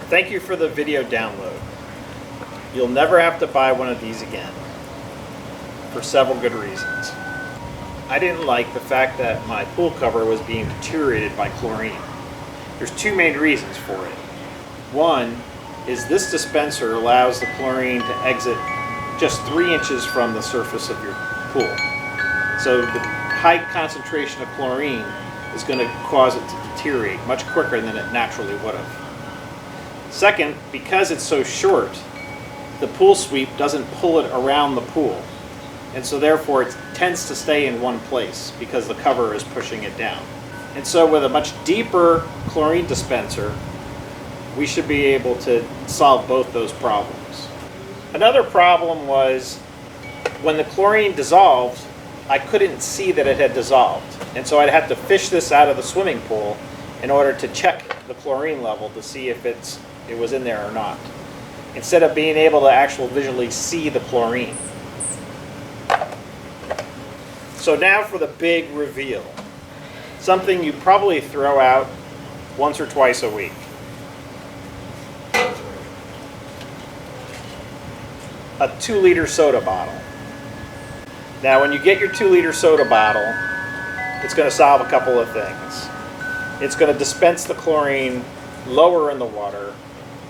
Thank you for the video download. You'll never have to buy one of these again, for several good reasons. I didn't like the fact that my pool cover was being deteriorated by chlorine. There's two main reasons for it. One is this dispenser allows the chlorine to exit just 3 inches from the surface of your pool. So the high concentration of chlorine is going to cause it to deteriorate much quicker than it naturally would have. Second, because it's so short, the pool sweep doesn't pull it around the pool. And so therefore it tends to stay in one place because the cover is pushing it down. And so with a much deeper chlorine dispenser, we should be able to solve both those problems. Another problem was when the chlorine dissolved, I couldn't see that it had dissolved. And so I'd have to fish this out of the swimming pool in order to check the chlorine level to see if it was in there or not, instead of being able to actually visually see the chlorine. So now for the big reveal. Something you probably throw out once or twice a week. A 2-liter soda bottle. Now when you get your 2-liter soda bottle, it's going to solve a couple of things. It's going to dispense the chlorine lower in the water,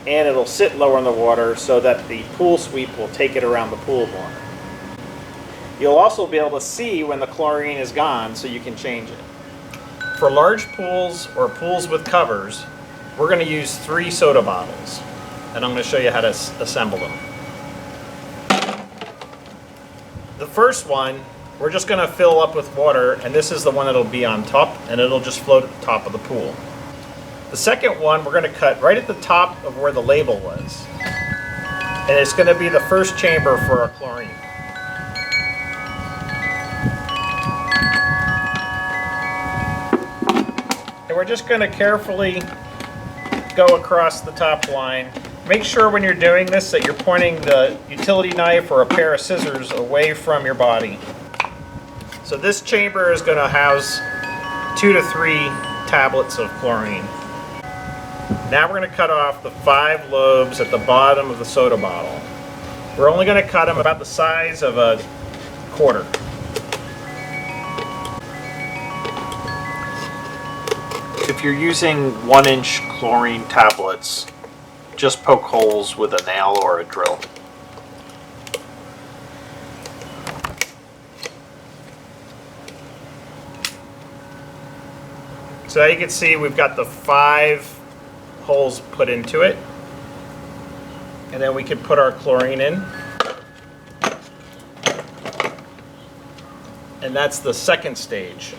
and it'll sit lower in the water so that the pool sweep will take it around the pool more. You'll also be able to see when the chlorine is gone so you can change it. For large pools or pools with covers, we're going to use 3 soda bottles, and I'm going to show you how to assemble them. The first one, we're just going to fill up with water, and this is the one that'll be on top, and it'll just float at the top of the pool. The second one, we're going to cut right at the top of where the label was, and it's going to be the first chamber for our chlorine. And we're just going to carefully go across the top line. Make sure when you're doing this that you're pointing the utility knife or a pair of scissors away from your body. So this chamber is going to house 2 to 3 tablets of chlorine. Now we're going to cut off the 5 lobes at the bottom of the soda bottle. We're only going to cut them about the size of a quarter. If you're using 1-inch chlorine tablets, just poke holes with a nail or a drill. So you can see we've got the 5 holes put into it, and then we can put our chlorine in, and that's the second stage.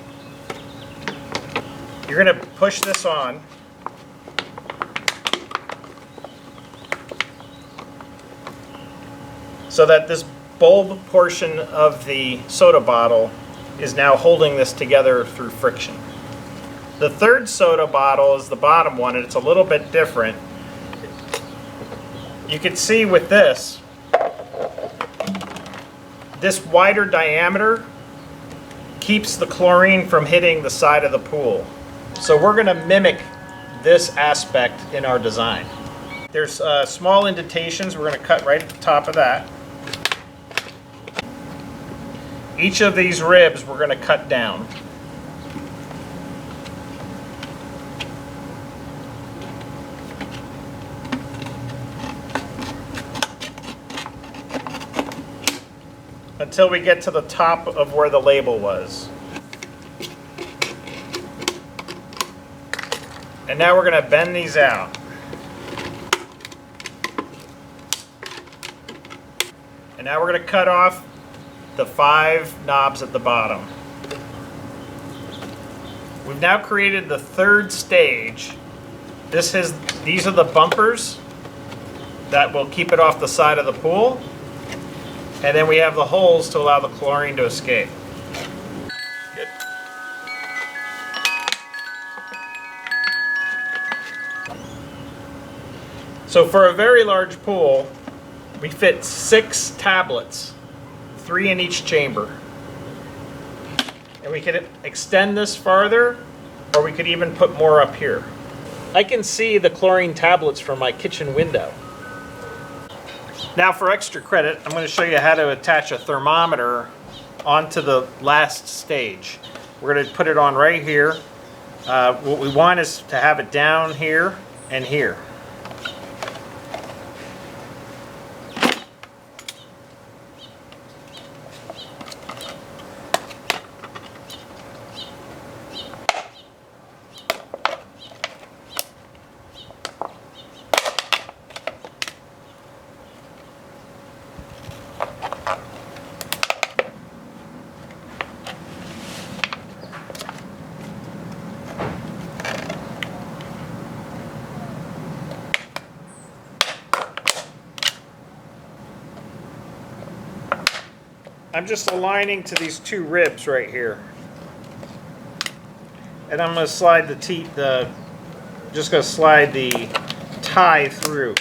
You're going to push this on, so that this bulb portion of the soda bottle is now holding this together through friction. The third soda bottle is the bottom one, and it's a little bit different. You can see with this wider diameter keeps the chlorine from hitting the side of the pool. So we're going to mimic this aspect in our design. There's small indentations. We're going to cut right at the top of that. Each of these ribs we're going to cut down. Until we get to the top of where the label was. And now we're going to bend these out. And now we're going to cut off the 5 knobs at the bottom. We've now created the third stage. These are the bumpers that will keep it off the side of the pool. And then we have the holes to allow the chlorine to escape. Good. So for a very large pool, we fit 6 tablets, 3 in each chamber. And we could extend this farther, or we could even put more up here. I can see the chlorine tablets from my kitchen window. Now for extra credit, I'm going to show you how to attach a thermometer onto the last stage. We're going to put it on right here. What we want is to have it down here and here. I'm just aligning to these two ribs right here, and I'm going to slide the tie through.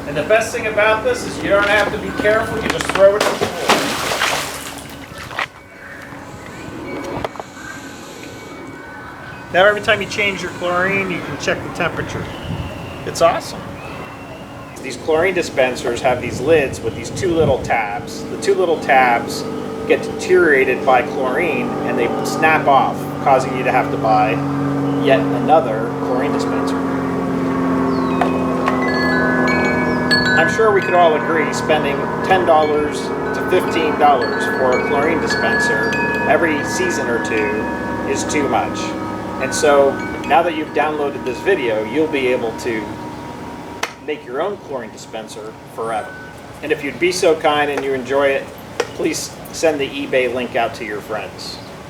And the best thing about this is you don't have to be careful, you just throw it in the floor. Now every time you change your chlorine, you can check the temperature. It's awesome. These chlorine dispensers have these lids with these two little tabs. The two little tabs get deteriorated by chlorine and they snap off, causing you to have to buy yet another chlorine dispenser. I'm sure we could all agree spending $10 to $15 for a chlorine dispenser every season or two is too much. And so now that you've downloaded this video, you'll be able to make your own chlorine dispenser forever. And if you'd be so kind and you enjoy it, please send the eBay link out to your friends.